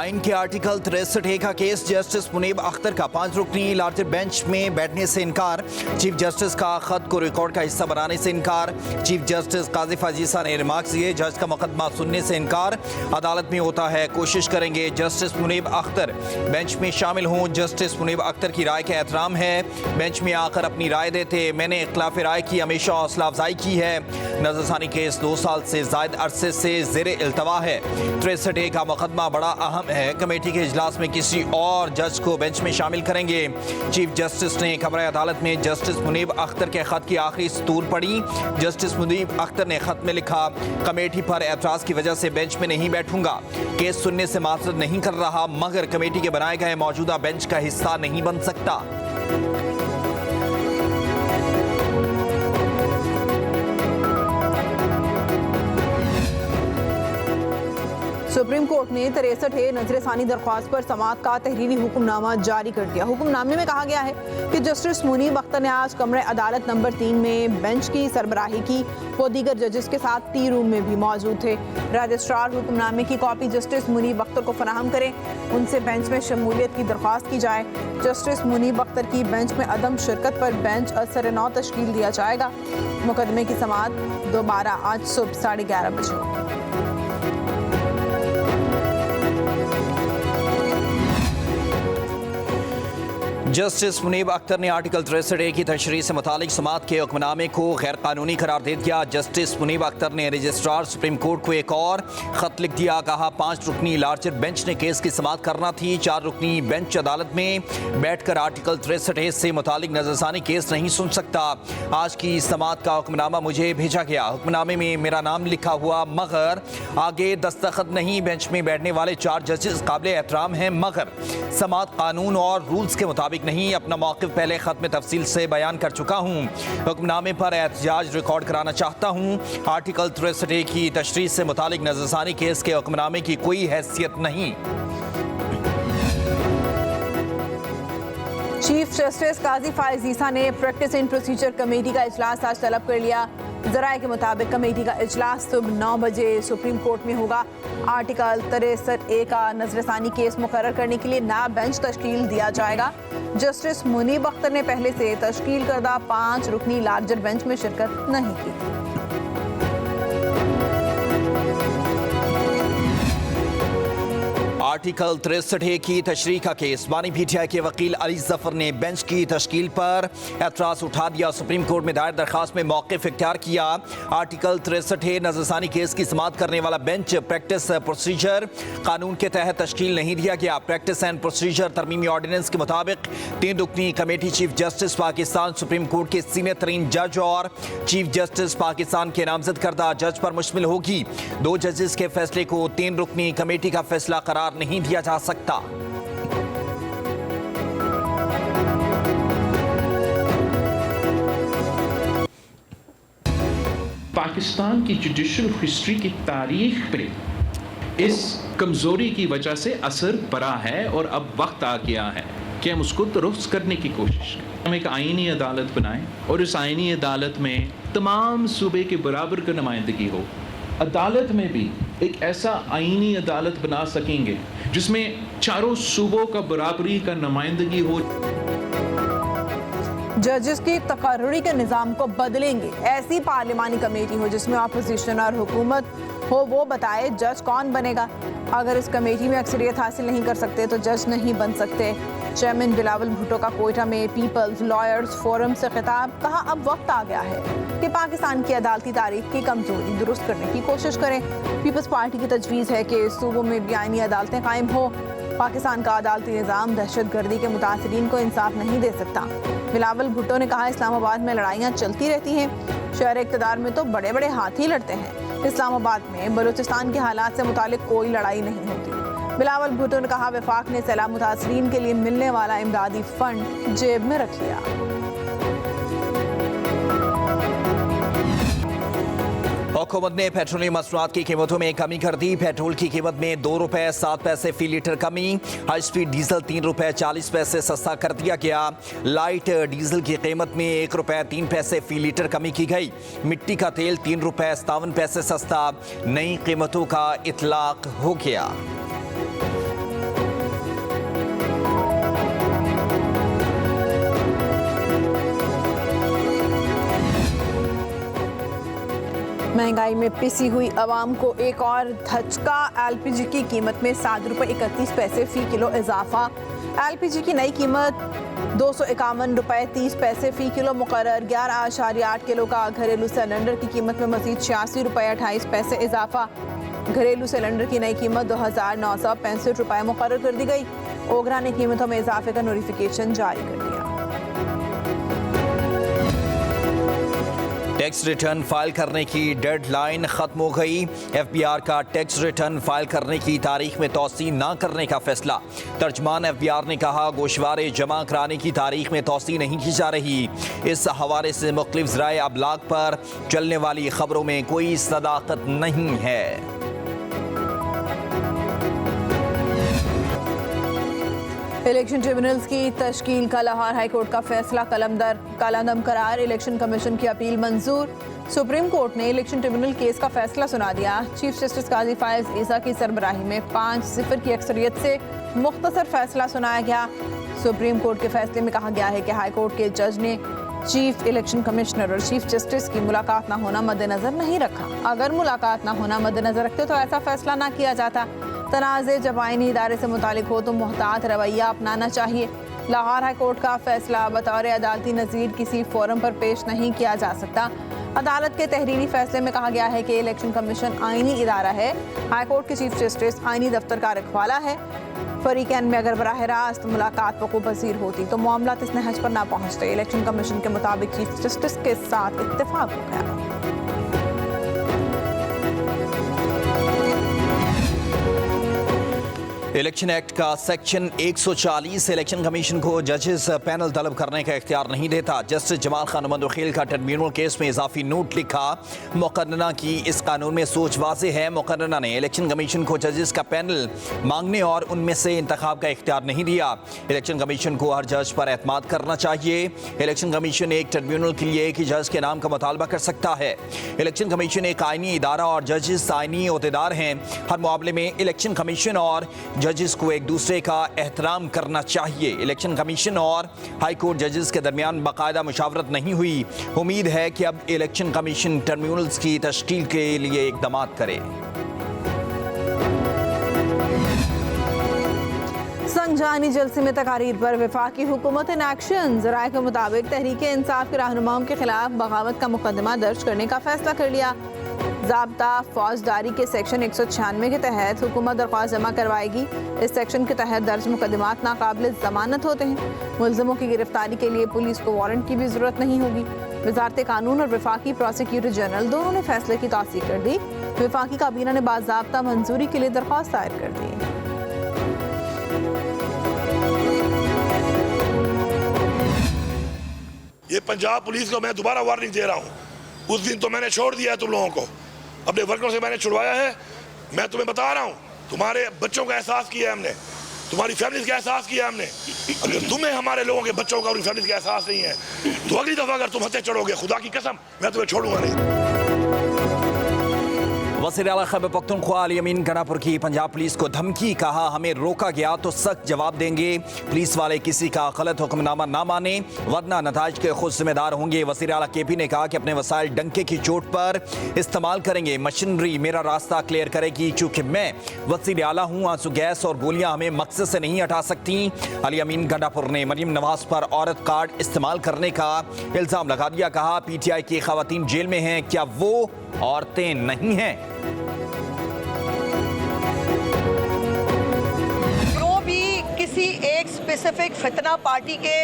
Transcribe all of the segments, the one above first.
आइन के आर्टिकल 63 का केस जस्टिस मुनीब अख्तर का 5 रुकनी लार्जर बेंच में बैठने से इनकार। चीफ जस्टिस का खत को रिकॉर्ड का हिस्सा बनाने से इनकार। चीफ जस्टिस काजी फाजीसा ने रिमार्क्स दिए, जज का मुकदमा सुनने से इनकार। अदालत में होता है, कोशिश करेंगे। जस्टिस मुनीब अख्तर बेंच में शामिल हों। जस्टिस मुनीब अख्तर की राय का एहतराम है, बेंच में आकर अपनी राय देते। मैंने इख्तिलाफ राय की हमेशा हौसला अफजाई की है। नजरसानी केस 2 साल से जायद अरसे से ज़ेरे इल्तवा है। 63 का मुकदमा बड़ा अहम है। कमेटी के इजलास में किसी और जज को बेंच में शामिल करेंगे। चीफ जस्टिस ने कमरा अदालत में जस्टिस मुनीब अख्तर के खत की आखिरी सतूर पढ़ी। जस्टिस मुनीब अख्तर ने खत में लिखा, कमेटी पर एतराज की वजह से बेंच में नहीं बैठूंगा। केस सुनने से माजरत नहीं कर रहा, मगर कमेटी के बनाए गए मौजूदा बेंच का हिस्सा नहीं बन सकता। सुप्रीम कोर्ट ने 63 नजरसानी दरख्वास्त पर समाअत का तहरीरी हुक्मनामा जारी कर दिया। हुक्मनामे में कहा गया है कि जस्टिस मुनीब अख्तर ने आज कमरे अदालत नंबर 3 में बेंच की सरबराही की। वो दीगर जजेस के साथ टी रूम में भी मौजूद थे। रजिस्ट्रार हुक्मनामे की कॉपी जस्टिस मुनीब अख्तर को फराहम करें, उनसे बेंच में शमूलियत की दरख्वास्त की जाए। जस्टिस मुनीब अख्तर की बेंच में अदम शिरकत पर बेंच असर-ए-नौ तश्कील दिया जाएगा। मुकदमे की समाअत दोबारा आज सुबह 11:30 बजे होगी। जस्टिस मुनीब अख्तर ने आर्टिकल 63 की तशरीह से मुतालिक समाअत के हुक्मनामे को गैर कानूनी करार दे दिया। जस्टिस मुनीब अख्तर ने रजिस्ट्रार सुप्रीम कोर्ट को एक और खत लिख दिया। कहा, 5 रुकनी लार्जर बेंच ने केस की समाअत करना थी। 4 रुकनी बेंच अदालत में बैठकर आर्टिकल 63 से मुतालिक नजरसानी केस नहीं सुन सकता। आज की समाअत का हुक्मनामा मुझे भेजा गया। हुक्मनामे में मेरा नाम लिखा हुआ, मगर आगे दस्तखत नहीं। बेंच में बैठने वाले 4 जजेस काबिल एहतराम हैं, मगर समाअत कानून और रूल्स के मुताबिक नहीं। अपना मौक़िफ़ पहले खत में तफसील से बयान कर चुका हूँ। हुक्मनामे पर एहतजाज रिकॉर्ड कराना चाहता हूँ। आर्टिकल 63 की तशरीह से मुतालिक नजरसानी केस के हुक्मनामे की कोई हैसियत नहीं। चीफ जस्टिस काजी फाजीसा ने प्रैक्टिस एंड प्रोसीजर कमेटी का इजलास आज तलब कर लिया। जराये के मुताबिक कमेटी का इजलास सुबह 9 बजे सुप्रीम कोर्ट में होगा। आर्टिकल 63A का नजरसानी केस मुकर्रर करने के लिए नया बेंच तश्कील दिया जाएगा। जस्टिस मुनीब अख्तर ने पहले से तश्कील करदा 5 रुकनी लार्जर बेंच में शिरकत नहीं की। आर्टिकल 63 की तशरीह का केस बानी पीटीआई के वकील अली जफर ने बेंच की तश्कील पर एतराज़ उठा दिया। सुप्रीम कोर्ट में दायर दरखास्त में मौक़िफ़ इख्तियार किया। आर्टिकल 63 नजरसानी केस की समाअत करने वाला बेंच प्रैक्टिस प्रोसीजर कानून के तहत तश्कील नहीं दिया गया। प्रैक्टिस एंड प्रोसीजर तरमीमी ऑर्डिनेंस के मुताबिक 3 रुकनी committee chief justice Pakistan supreme court के सीनियर तरीन जज और चीफ जस्टिस पाकिस्तान के नामजद करदा जज पर मुश्तमिल होगी। 2 जजेस के फैसले को 3 रुकनी कमेटी का फैसला करार नहीं दिया जा सकता। पाकिस्तान की जुडिशल हिस्ट्री की तारीख पे इस कमजोरी की वजह से असर पड़ा है और अब वक्त आ गया है कि हम उसको दुरुस्त करने की कोशिश करें। हम एक आईनी अदालत बनाएं और इस आईनी अदालत में तमाम सूबे के बराबर का नुमाइंदगी हो। अदालत में भी एक ऐसा आईनी अदालत बना सकेंगे जिसमें चारों सूबों का बराबरी का नुमाइंदगी हो। जजेस की तकर्री के निज़ाम को बदलेंगे। ऐसी पार्लिमानी कमेटी हो जिसमें अपोजिशन और हुकूमत हो, वो बताए जज कौन बनेगा। अगर इस कमेटी में अक्सरियत हासिल नहीं कर सकते तो जज नहीं बन सकते। चेयरमैन बिलावल भुट्टो का कोयटा में पीपल्स लॉयर्स फोरम से खिताब। कहा, अब वक्त आ गया है कि पाकिस्तान की अदालती तारीख की कमजोरी दुरुस्त करने की कोशिश करें। पीपल्स पार्टी की तजवीज़ है कि सूबों में भी आईनी अदालतें कायम हो। पाकिस्तान का अदालती निज़ाम दहशत गर्दी के मुतासरीन को इंसाफ नहीं दे सकता। बिलावल भुट्टो ने कहा, इस्लामाबाद में लड़ाइयाँ चलती रहती हैं, शहर इक़्तिदार में तो बड़े बड़े हाथी लड़ते हैं। इस्लामाबाद में बलूचिस्तान के हालात से मुतालिक कोई लड़ाई नहीं होती। बिलावल भुट्टो ने कहा, वफाक ने सैलाब मुतासरीन के लिए मिलने वाला इमदादी फंड जेब में रख लिया। हुकूमत ने पेट्रोलियम मसनूआत की कीमतों में कमी कर दी। पेट्रोल की कीमत में 2 रुपए 7 पैसे फी लीटर कमी। हाई स्पीड डीजल 3 रुपए 40 पैसे सस्ता कर दिया गया। लाइट डीजल की कीमत में 1 रुपए 3 पैसे फी लीटर कमी की गई। मिट्टी का तेल 3 रुपए 57 पैसे सस्ता। नई कीमतों का इतलाक हो गया। महंगाई में पिसी हुई आवाम को एक और धचका। एलपीजी की कीमत में ₹7.31 फी किलो इजाफा। एलपीजी की नई कीमत ₹251.30 फी किलो मुकर्रर। 11.8 किलो का घरेलू सिलेंडर की कीमत में मजीद ₹86.28 इजाफा। घरेलू सिलेंडर की नई कीमत ₹2,965 मुकर्रर कर दी गई। ओगरा ने कीमतों में इजाफे का नोटिफिकेशन जारी कर दिया। टैक्स रिटर्न फाइल करने की डेडलाइन खत्म हो गई। एफबीआर का टैक्स रिटर्न फाइल करने की तारीख में तौसी न करने का फैसला। तर्जमान एफबीआर ने कहा गोशवारे जमा कराने की तारीख में तौसी नहीं की जा रही। इस हवाले से मुख्तलिफ ज़राए अबलाग पर चलने वाली खबरों में कोई सदाकत नहीं है। इलेक्शन ट्रिब्यूनल्स की तश्कील का लाहौर हाईकोर्ट का फैसला कलंदम करार। इलेक्शन कमीशन की अपील मंजूर। सुप्रीम कोर्ट ने इलेक्शन ट्रिब्यूनल केस का फैसला सुना दिया। चीफ जस्टिस काजी फायज ईसा की सरबराही में 5-0 की अक्सरियत से मुख्तसर फैसला सुनाया गया। सुप्रीम कोर्ट के फैसले में कहा गया है कि हाईकोर्ट के जज ने चीफ इलेक्शन कमिश्नर और चीफ जस्टिस की मुलाकात न होना मद्देनजर नहीं रखा। अगर मुलाकात न होना मद्देनजर रखते तो ऐसा फैसला ना किया जाता। तनाज़े जब आईनी इदारे से मुतालिक हो तो मुहतात रवैया अपनाना चाहिए। लाहौर हाई कोर्ट का फैसला बतौर अदालती नज़ीर किसी फोरम पर पेश नहीं किया जा सकता। अदालत के तहरीरी फैसले में कहा गया है कि इलेक्शन कमीशन आईनी इदारा है। हाई कोर्ट के चीफ जस्टिस आईनी दफ्तर का रखवाला है। फरीकैन में अगर बराह रास्त मुलाकात वक़ू पज़ीर होती तो मामला इस नहज पर ना पहुँचते। इलेक्शन कमीशन के मुताबिक चीफ जस्टिस के साथ इत्तेफाक हो गया। इलेक्शन एक्ट का सेक्शन 140 इलेक्शन कमीशन को जजेस पैनल तलब करने का इख्तियार नहीं देता। जस्टिस जमाल खान उमर वकील का ट्रिब्यूनल केस में इजाफी नोट लिखा। मुकर्रना की इस कानून में सोच वाज़ेह है। मुकर्रना ने इलेक्शन कमीशन को जजेस का पैनल मांगने और उनमें से इंतखाब का इख्तियार नहीं दिया। इलेक्शन कमीशन को हर जज पर एतमाद करना चाहिए। इलेक्शन कमीशन एक ट्रिब्यूनल के लिए एक ही जज के नाम का मुतालबा कर सकता है। इलेक्शन कमीशन एक आईनी इदारा और जजेस आईनी ओहदेदार हैं। हर मामले में इलेक्शन कमीशन और जजेस को एक दूसरे का एहतराम करना चाहिए। इलेक्शन कमीशन और हाई कोर्ट जजेस के दरमियान बाकायदा मुशावरत नहीं हुई। उम्मीद है कि अब इलेक्शन कमीशन ट्रिब्यूनल्स की तश्कील के लिए इक़दाम करे। संजानी जलसे में तकारीर पर वफाकी हुकूमत इन एक्शन। ज़राए के मुताबिक तहरीक इंसाफ के रहनुमाओं के खिलाफ बगावत का मुकदमा दर्ज करने का फैसला कर लिया। ज़ाब्ता फौजदारी के सेक्शन 196 के तहत हुकूमत दरख्वास्त जमा करवाएगी। इस सेक्शन के तहत दर्ज मुकदमात नाकाबिल ज़मानत होते हैं। मुल्ज़िमों की गिरफ्तारी के लिए पुलिस को वारंट की भी ज़रूरत नहीं होगी। वज़ारत कानून और वफाकी प्रोसिक्यूटर जनरल दोनों ने फैसले की तौसीक़ कर दी। वफाकी काबीना ने बाज़ाब्ता मंजूरी के लिए दरख्वास्त दायर कर दी। ये पंजाब पुलिस को मैं दोबारा वार्निंग दे रहा हूँ। उस दिन तो मैंने छोड़ दिया है तुम लोगों को, अपने वर्करों से मैंने छुड़वाया है। मैं तुम्हें बता रहा हूँ, तुम्हारे बच्चों का एहसास किया है हमने, तुम्हारी फैमिलीज का एहसास किया है हमने। अगर तुम्हें हमारे लोगों के बच्चों का और फैमिलीज का एहसास नहीं है तो अगली दफा अगर तुम हत्या चढ़ोगे, खुदा की कसम मैं तुम्हें छोड़ूंगा नहीं। वज़ीर आला खैबर पख्तूनख्वा अली अमीन गनापुर की पंजाब पुलिस को धमकी। कहा हमें रोका गया तो सख्त जवाब देंगे। पुलिस वाले किसी का गलत हुक्मनामा ना माने वरना नताइज के खुद जिम्मेदार होंगे। वज़ीर आला केपी ने कहा कि अपने वसाइल डंके की चोट पर इस्तेमाल करेंगे। मशीनरी मेरा रास्ता क्लियर करेगी। चूँकि मैं वज़ीर आला हूँ, आंसू गैस और गोलियाँ हमें मकसद से नहीं हटा सकती। अली अमीन गनापुर ने मरीम नवाज पर औरत कार्ड इस्तेमाल करने का इल्ज़ाम लगा दिया। कहा PTI की ख़वातीन जेल में हैं, क्या वो औरतें नहीं हैं? जो भी किसी एक स्पेसिफिक फितना पार्टी के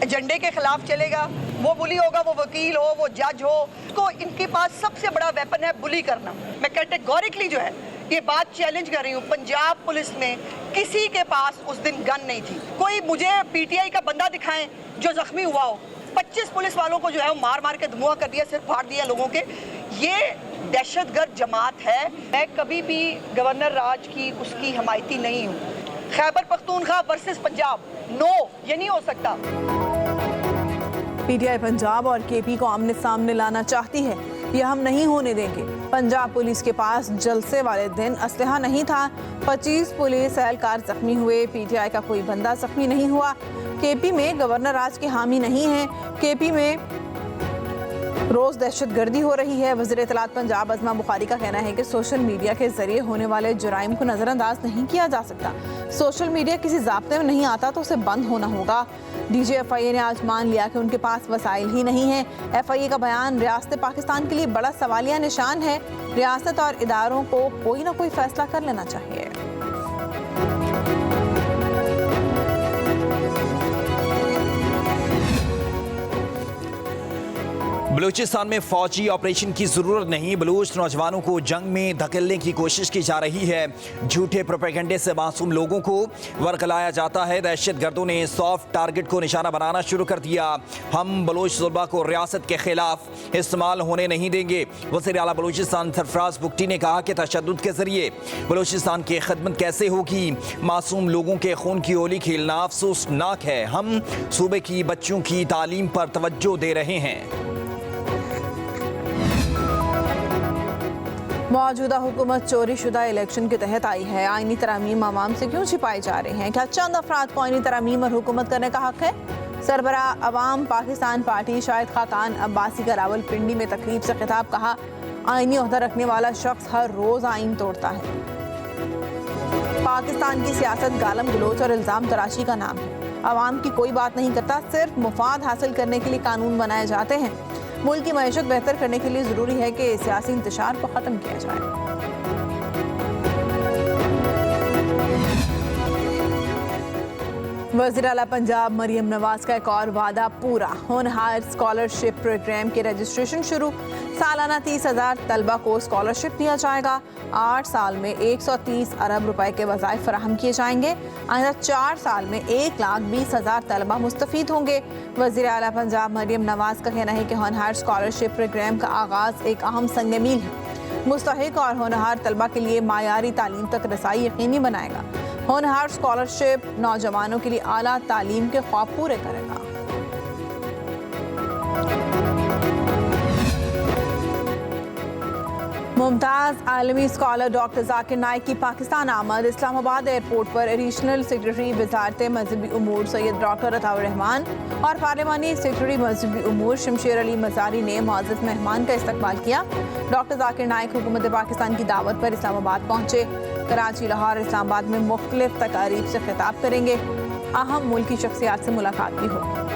एजेंडे के खिलाफ चलेगा, वो बुली होगा, वो वकील हो, वो जज हो, तो इनके पास सबसे बड़ा वेपन है बुली करना। मैं कैटेगोरिकली जो है ये बात चैलेंज कर रही हूँ। पंजाब पुलिस में किसी के पास उस दिन गन नहीं थी। कोई मुझे PTI का बंदा दिखाएं जो जख्मी हुआ हो। 25 पुलिस वालों को जो है वो मार मार के धुआं कर दिया, सिर फाड़ दिया लोगों के। ये दहशतगर्द जमात है। मैं कभी भी गवर्नर राज की उसकी हमायती नहीं हूँ। खैबर पख्तूनख्वा वर्सेस पंजाब, नो, ये नहीं हो सकता। PTI पंजाब और KP को आमने सामने लाना चाहती है, यह हम नहीं होने देंगे। पंजाब पुलिस के पास जलसे वाले दिन असलहा नहीं था। 25 पुलिस एहलकार जख्मी हुए, PTI का कोई बंदा जख्मी नहीं हुआ। KP में गवर्नर राज के हामी नहीं है। KP में रोज दहशतगर्दी हो रही है। वज़ीर इत्तलात पंजाब अज़मा बुखारी का कहना है कि सोशल मीडिया के जरिए होने वाले जुराइम को नज़रअंदाज नहीं किया जा सकता। सोशल मीडिया किसी ज़ाब्ते में नहीं आता तो उसे बंद होना होगा। DGFIA ने आज मान लिया कि उनके पास वसाइल ही नहीं है। FIA का बयान रियासत पाकिस्तान के लिए बड़ा सवालिया निशान है। रियासत और इदारों को कोई ना कोई फैसला कर लेना चाहिए। बलूचिस्तान में फौजी ऑपरेशन की जरूरत नहीं, बलूच नौजवानों को जंग में धकेलने की कोशिश की जा रही है। झूठे प्रोपेगेंडे से मासूम लोगों को वरगलाया जाता है। दहशतगर्दों ने सॉफ्ट टारगेट को निशाना बनाना शुरू कर दिया। हम बलूच जुल्मा को रियासत के खिलाफ इस्तेमाल होने नहीं देंगे। वज़ीर आला बलूचिस्तान सरफराज बुगटी ने कहा कि तशद्दुद के जरिए बलूचिस्तान की खिदमत कैसे होगी। मासूम लोगों के खून की होली खेलना अफसोसनाक है। हम सूबे की बच्चों की तालीम पर तवज्जो दे रहे हैं। मौजूदा हुकूमत चोरी शुदा इलेक्शन के तहत आई है। आईनी तरामीम आवाम से क्यों छिपाई जा रही हैं? क्या चंद अफराद को आईनी तरामीम और हुकूमत करने का हक है? सरबरा अवाम पाकिस्तान पार्टी शाहिद खाकान अब्बासी का रावलपिंडी में तकरीब से खिताब कहा, आईनी ओहदा रखने वाला शख्स हर रोज आईन तोड़ता है। पाकिस्तान की सियासत गालम गलोच और इल्ज़ाम तराशी का नाम है। अवाम की कोई बात नहीं करता, सिर्फ मुफाद हासिल करने के लिए कानून बनाए जाते हैं। मुल्क की मईशत बेहतर करने के लिए ज़रूरी है कि सियासी इंतशार को ख़त्म किया जाए। वज़ीर आला पंजाब मरियम नवाज का एक और वादा पूरा। होनहार स्कॉलरशिप प्रोग्राम के रजिस्ट्रेशन शुरू। सालाना 30,000 तलबा को स्कॉलरशिप दिया जाएगा। 8 साल में 130 अरब रुपए के वज़ाइफ फराहम किए जाएंगे। आइंदा 4 साल में 1,20,000 तलबा मुस्तफ़ीद होंगे। वज़ीर आला पंजाब मरियम नवाज का कहना है कि होनहार स्कॉलरशिप प्रोग्राम का आगाज़ एक अहम संग मील है। मुस्तहिक और होनहार तलबा के लिए मायारी तालीम तक रसाई यकीनी बनाएगा। होनहार स्कॉलरशिप नौजवानों के लिए आला तालीम के ख्वाब पूरे करेगा। मुमताज़ आलमी स्कॉलर डॉक्टर जाकिर नाइक की पाकिस्तान आमद। इस्लामाबाद एयरपोर्ट पर एडिशनल सेक्रेटरी वजारत मजहबी उमूर सैयद डॉक्टर अताउर रहमान और पार्लिमानी सेक्रेटरी मजहबी उमूर शमशेर अली मजारी ने मुअज़्ज़ज़ मेहमान का इस्तकबाल किया। डॉक्टर जाकिर नाइक हुकूमत पाकिस्तान की दावत पर इस्लामाबाद पहुंचे। कराची, लाहौर, इस्लामाबाद में मुख्तलिफ तकारीब से खिताब करेंगे। अहम मुल्की शख्सियात से मुलाकात भी होगी।